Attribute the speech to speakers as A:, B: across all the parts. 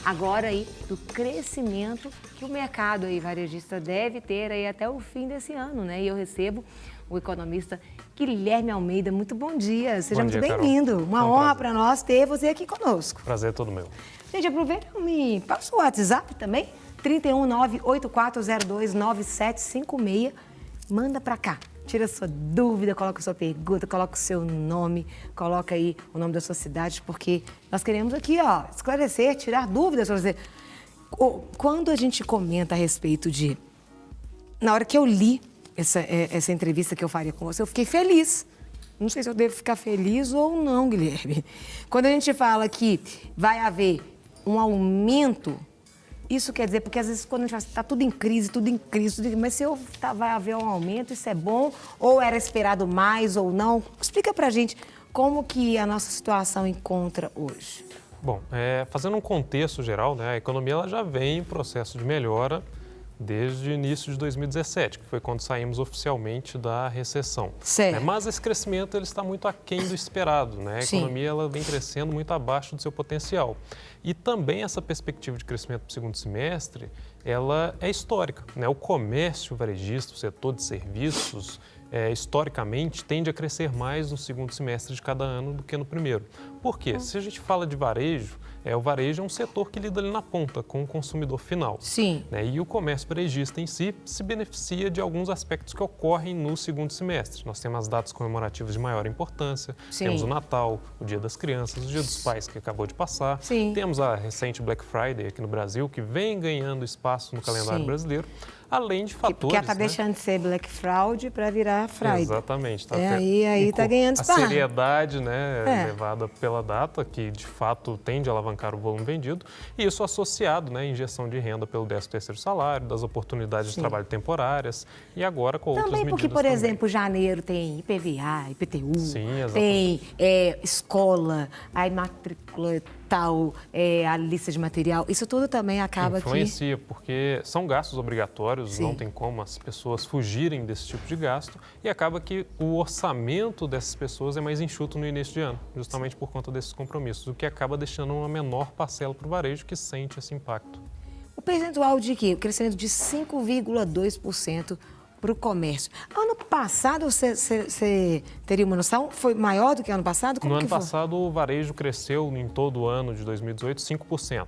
A: agora aí do crescimento que o mercado aí varejista deve ter aí até o fim desse ano, né? E eu recebo o economista Guilherme Almeida. Muito bom dia, seja muito bem-vindo. Uma honra para nós ter você aqui conosco.
B: Prazer é todo meu.
A: Gente, aproveita e me passa o WhatsApp também, 31984029756. Manda para cá. Tira a sua dúvida, coloca a sua pergunta, coloca o seu nome, coloca aí o nome da sua cidade, porque nós queremos aqui, ó, esclarecer, tirar dúvidas para você. Quando a gente comenta a respeito de... Na hora que eu li essa entrevista que eu faria com você, eu fiquei feliz. Não sei se eu devo ficar feliz ou não, Guilherme. Quando a gente fala que vai haver um aumento... Isso quer dizer, porque às vezes quando a gente fala, está tudo em crise, mas se vai haver um aumento, isso é bom? Ou era esperado mais ou não? Explica pra gente como que a nossa situação encontra hoje.
B: Bom, fazendo um contexto geral, né, a economia ela já vem em processo de melhora desde o início de 2017, que foi quando saímos oficialmente da recessão.
A: Certo.
B: Mas esse crescimento ele está muito aquém do esperado, né? A economia ela vem crescendo muito abaixo do seu potencial. E também essa perspectiva de crescimento para o segundo semestre, ela é histórica, né? O comércio varejista, o setor de serviços, historicamente, tende a crescer mais no segundo semestre de cada ano do que no primeiro. Por quê? Se a gente fala de varejo, o varejo é um setor que lida ali na ponta com o consumidor final.
A: Sim.
B: Né? E o comércio varejista em si se beneficia de alguns aspectos que ocorrem no segundo semestre. Nós temos as datas comemorativas de maior importância, temos o Natal, o Dia das Crianças, o Dia dos Pais que acabou de passar, temos a recente Black Friday aqui no Brasil, que vem ganhando espaço no calendário brasileiro, além de fatores...
A: Porque está deixando de ser Black Fraud para virar Friday.
B: Exatamente.
A: Aí está ganhando espaço.
B: A seriedade, né, levada pela data, que de fato tende a alavancar o volume vendido, e isso associado, né, à injeção de renda pelo 13º salário, das oportunidades de trabalho temporárias, e agora com outras medidas
A: porque, por exemplo, janeiro tem IPVA, IPTU,
B: Sim,
A: tem escola, aí matrícula tal, a lista de material, isso tudo também acaba
B: influencia, porque são gastos obrigatórios, não tem como as pessoas fugirem desse tipo de gasto, e acaba que o orçamento dessas pessoas é mais enxuto no início de ano, justamente por conta desses compromissos, o que acaba deixando uma menor parcela para o varejo que sente esse impacto.
A: O percentual de quê? O crescimento de 5,2% para o comércio. Ano passado, você teria uma noção? Foi maior do que ano passado?
B: No ano passado, o varejo cresceu em todo o ano de 2018 5%.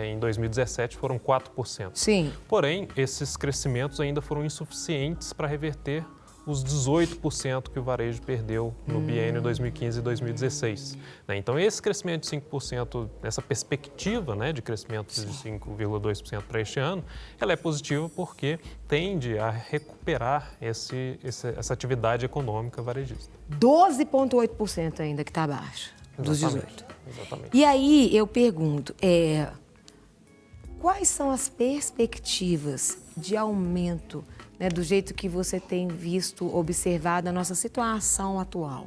B: Em 2017 foram 4%.
A: Sim.
B: Porém, esses crescimentos ainda foram insuficientes para reverter os 18% que o varejo perdeu no biênio 2015 e 2016. Então, esse crescimento de 5%, essa perspectiva, né, de crescimento de 5,2% para este ano, ela é positiva porque tende a recuperar essa atividade econômica varejista.
A: 12,8% ainda que está abaixo dos 18%.
B: Exatamente.
A: E aí, eu pergunto, quais são as perspectivas de aumento, né, do jeito que você tem visto, observado a nossa situação atual?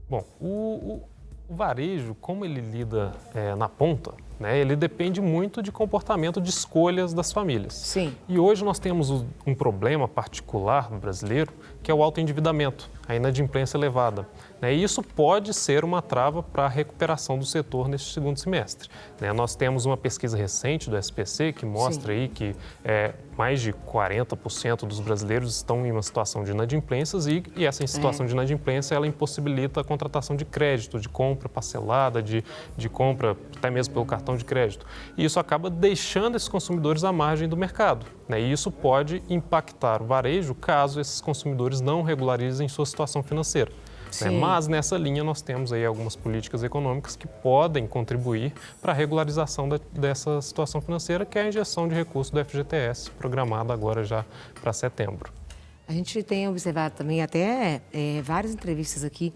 B: Bom, o varejo, como ele lida na ponta, né, ele depende muito de comportamento, de escolhas das famílias.
A: Sim.
B: E hoje nós temos um problema particular no brasileiro, que é o autoendividamento, a inadimplência elevada. Né, e isso pode ser uma trava para a recuperação do setor neste segundo semestre. Né, nós temos uma pesquisa recente do SPC que mostra aí que mais de 40% dos brasileiros estão em uma situação de inadimplências e essa situação de inadimplência ela impossibilita a contratação de crédito, de compra parcelada, de compra até mesmo pelo cartão de crédito. E isso acaba deixando esses consumidores à margem do mercado. Né, e isso pode impactar o varejo caso esses consumidores não regularizem sua situação financeira. Mas nessa linha nós temos aí algumas políticas econômicas que podem contribuir para a regularização dessa situação financeira, que é a injeção de recursos do FGTS, programada agora já para setembro.
A: A gente tem observado também até várias entrevistas aqui,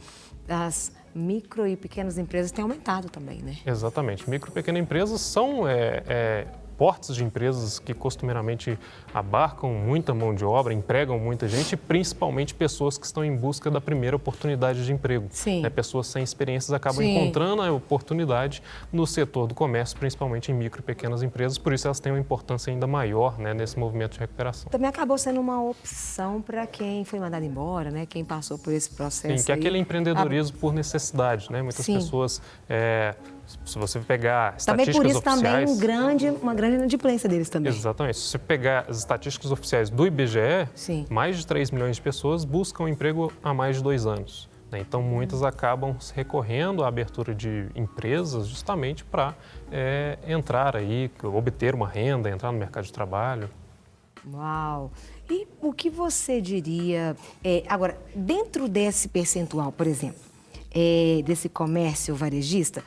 A: as micro e pequenas empresas têm aumentado também, né?
B: Exatamente. Micro e pequenas empresas são portes de empresas que costumeiramente abarcam muita mão de obra, empregam muita gente, principalmente pessoas que estão em busca da primeira oportunidade de emprego.
A: Sim.
B: Né? Pessoas sem experiências acabam encontrando a oportunidade no setor do comércio, principalmente em micro e pequenas empresas, por isso elas têm uma importância ainda maior, né, nesse movimento de recuperação.
A: Também acabou sendo uma opção para quem foi mandado embora, né, quem passou por esse processo.
B: Sim, que é aquele empreendedorismo por necessidade, né? Muitas pessoas Se você pegar
A: Também
B: estatísticas
A: por isso
B: oficiais...
A: também uma grande inadimplência deles também.
B: Exatamente. Se você pegar as estatísticas oficiais do IBGE,
A: Sim.
B: mais de 3 milhões de pessoas buscam emprego há mais de 2 anos. Né? Então, muitas acabam recorrendo à abertura de empresas justamente para entrar aí, obter uma renda, entrar no mercado de trabalho.
A: Uau! E o que você diria... agora, dentro desse percentual, por exemplo, desse comércio varejista,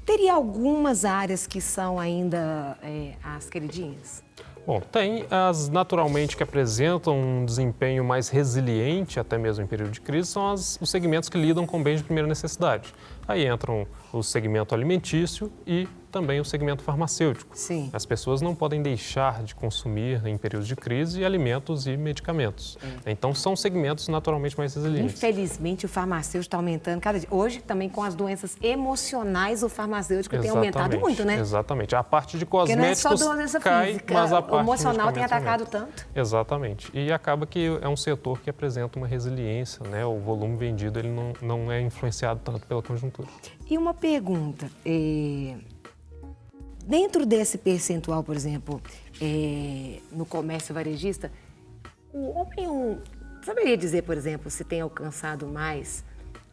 A: teria algumas áreas que são ainda as queridinhas?
B: Bom, tem as naturalmente que apresentam um desempenho mais resiliente, até mesmo em período de crise, são os segmentos que lidam com bens de primeira necessidade. Aí entram o segmento alimentício e também o segmento farmacêutico.
A: Sim.
B: As pessoas não podem deixar de consumir em períodos de crise alimentos e medicamentos. Então, são segmentos naturalmente mais resilientes.
A: Infelizmente, o farmacêutico está aumentando cada dia. Hoje, também com as doenças emocionais, o farmacêutico tem aumentado muito, né?
B: Exatamente. A parte de
A: Porque
B: cosméticos
A: não é só doença
B: cai,
A: física,
B: mas a
A: o
B: parte
A: emocional tem atacado
B: aumenta.
A: tanto.
B: Exatamente. E acaba que é um setor que apresenta uma resiliência, né? O volume vendido ele não é influenciado tanto pela conjuntura.
A: E uma pergunta, dentro desse percentual, por exemplo, no comércio varejista, o homem, saberia dizer, por exemplo, se tem alcançado mais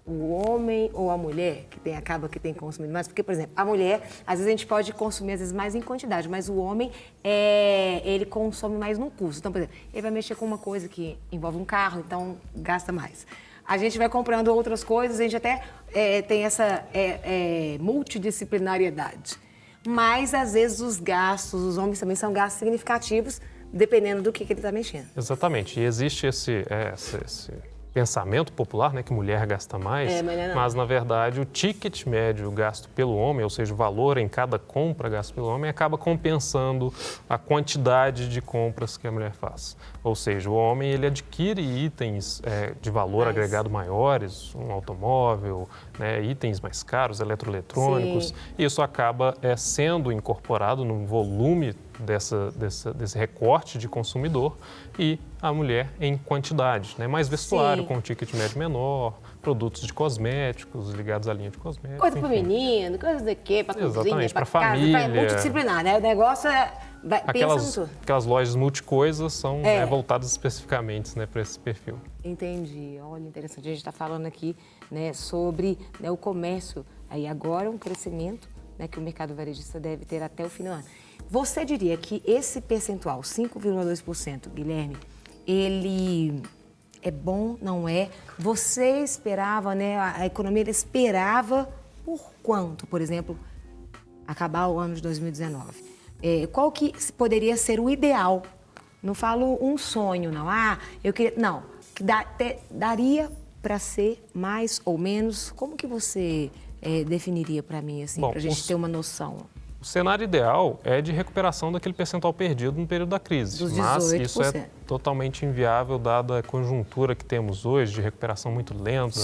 A: o homem ou a mulher acaba que tem consumido mais? Porque, por exemplo, a mulher, às vezes a gente pode consumir às vezes mais em quantidade, mas o homem, ele consome mais no custo. Então, por exemplo, ele vai mexer com uma coisa que envolve um carro, então gasta mais. A gente vai comprando outras coisas, a gente até tem essa multidisciplinariedade. Mas, às vezes, os gastos, os homens também são gastos significativos, dependendo do que ele está mexendo.
B: Exatamente. E existe esse pensamento popular, né, que mulher gasta mais, mas, na verdade, o ticket médio gasto pelo homem, ou seja, o valor em cada compra gasto pelo homem, acaba compensando a quantidade de compras que a mulher faz. Ou seja, o homem ele adquire itens de valor agregado maiores, um automóvel, né, itens mais caros, eletroeletrônicos, e isso acaba sendo incorporado no volume desse recorte de consumidor e a mulher em quantidade, né? Mais vestuário com um ticket médio menor, produtos de cosméticos ligados à linha de cosméticos.
A: Coisa para o menino, coisa daqui, para cozinha,
B: exatamente,
A: para
B: casa,
A: família. É multidisciplinar, né? O negócio
B: aquelas lojas multicoisas são voltadas especificamente, né, para esse perfil.
A: Entendi. Olha, interessante. A gente está falando aqui, né, sobre, né, o comércio. Aí agora um crescimento, né, que o mercado varejista deve ter até o fim do ano. Você diria que esse percentual, 5,2%, Guilherme, ele é bom, não é? Você esperava, né? A economia esperava por quanto, por exemplo, acabar o ano de 2019? Qual que poderia ser o ideal? Não falo um sonho, não. Eu queria... Não, que daria para ser mais ou menos. Como que você definiria para mim, assim, para a gente ter uma noção?
B: O cenário ideal é de recuperação daquele percentual perdido no período da crise.
A: Dos 18%.
B: Mas isso é totalmente inviável dada a conjuntura que temos hoje de recuperação muito lenta,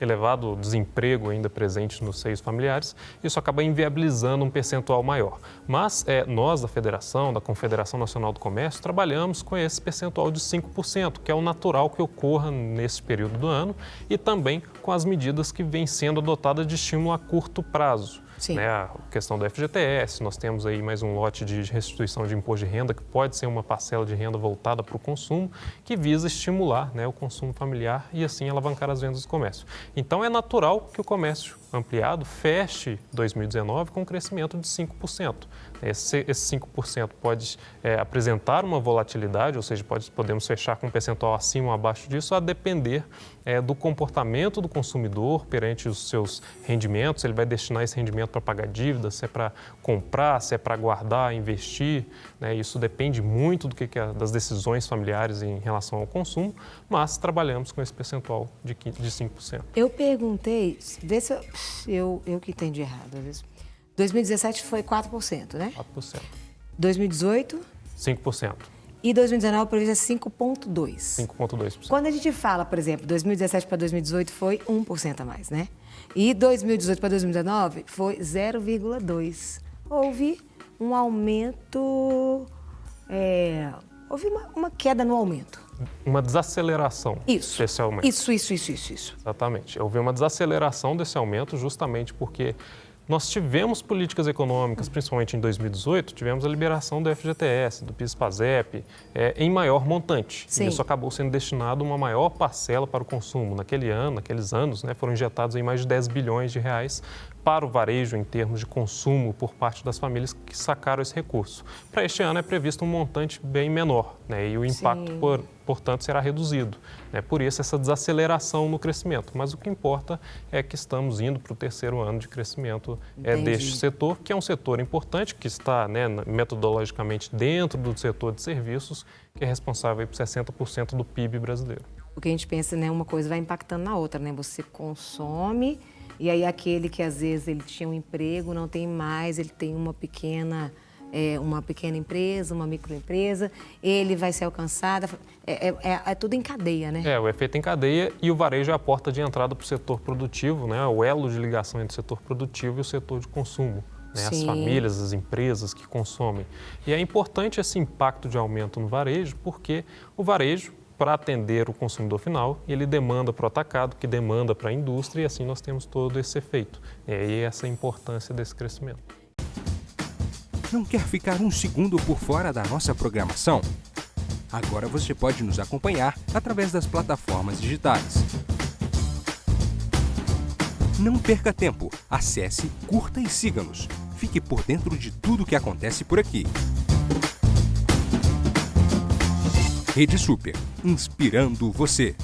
B: elevado desemprego ainda presente nos seios familiares. Isso acaba inviabilizando um percentual maior. Mas nós da Federação, da Confederação Nacional do Comércio, trabalhamos com esse percentual de 5%, que é o natural que ocorra nesse período do ano, e também com as medidas que vêm sendo adotadas de estímulo a curto prazo. Né, a questão do FGTS, nós temos aí mais um lote de restituição de imposto de renda, que pode ser uma parcela de renda voltada para o consumo, que visa estimular, né, o consumo familiar e assim alavancar as vendas do comércio. Então é natural que o comércio ampliado feche 2019 com um crescimento de 5%. Esse 5% pode apresentar uma volatilidade, ou seja, podemos fechar com um percentual acima ou abaixo disso, a depender do comportamento do consumidor perante os seus rendimentos. Ele vai destinar esse rendimento para pagar dívidas, se é para comprar, se é para guardar, investir. Né? Isso depende muito das decisões familiares em relação ao consumo, mas trabalhamos com esse percentual de 5%.
A: Eu perguntei, vê se eu que entendi errado. 2017 foi 4%, né?
B: 4%.
A: 2018?
B: 5%.
A: E 2019, por exemplo, é 5,2%.
B: 5,2%.
A: Quando a gente fala, por exemplo, 2017 para 2018 foi 1% a mais, né? E 2018 para 2019 foi 0,2%. Houve um aumento, houve uma queda no aumento.
B: Uma desaceleração desse aumento.
A: Isso.
B: Exatamente. Houve uma desaceleração desse aumento justamente porque Nós tivemos políticas econômicas, principalmente em 2018, tivemos a liberação do FGTS, do PIS/PASEP, em maior montante.
A: Sim.
B: E isso acabou sendo destinado uma maior parcela para o consumo. Naqueles anos, né, foram injetados aí mais de 10 bilhões de reais para o varejo em termos de consumo por parte das famílias que sacaram esse recurso. Para este ano é previsto um montante bem menor, né, e o impacto, portanto, será reduzido. Né, por isso, essa desaceleração no crescimento. Mas o que importa é que estamos indo para o terceiro ano de crescimento deste setor, que é um setor importante, que está, né, metodologicamente dentro do setor de serviços, que é responsável aí por 60% do PIB brasileiro.
A: O que a gente pensa, né, uma coisa vai impactando na outra, né? Você consome e aí aquele que às vezes ele tinha um emprego, não tem mais, ele tem uma pequena empresa, uma microempresa, ele vai ser alcançado, é tudo em cadeia, né?
B: O efeito em cadeia, e o varejo é a porta de entrada para o setor produtivo, né? O elo de ligação entre o setor produtivo e o setor de consumo. Né, as famílias, as empresas que consomem. E é importante esse impacto de aumento no varejo, porque o varejo, para atender o consumidor final, ele demanda para o atacado, que demanda para a indústria, e assim nós temos todo esse efeito. E essa importância desse crescimento.
C: Não quer ficar um segundo por fora da nossa programação? Agora você pode nos acompanhar através das plataformas digitais. Não perca tempo, acesse, curta e siga-nos. Fique por dentro de tudo o que acontece por aqui. Rede Super, inspirando você.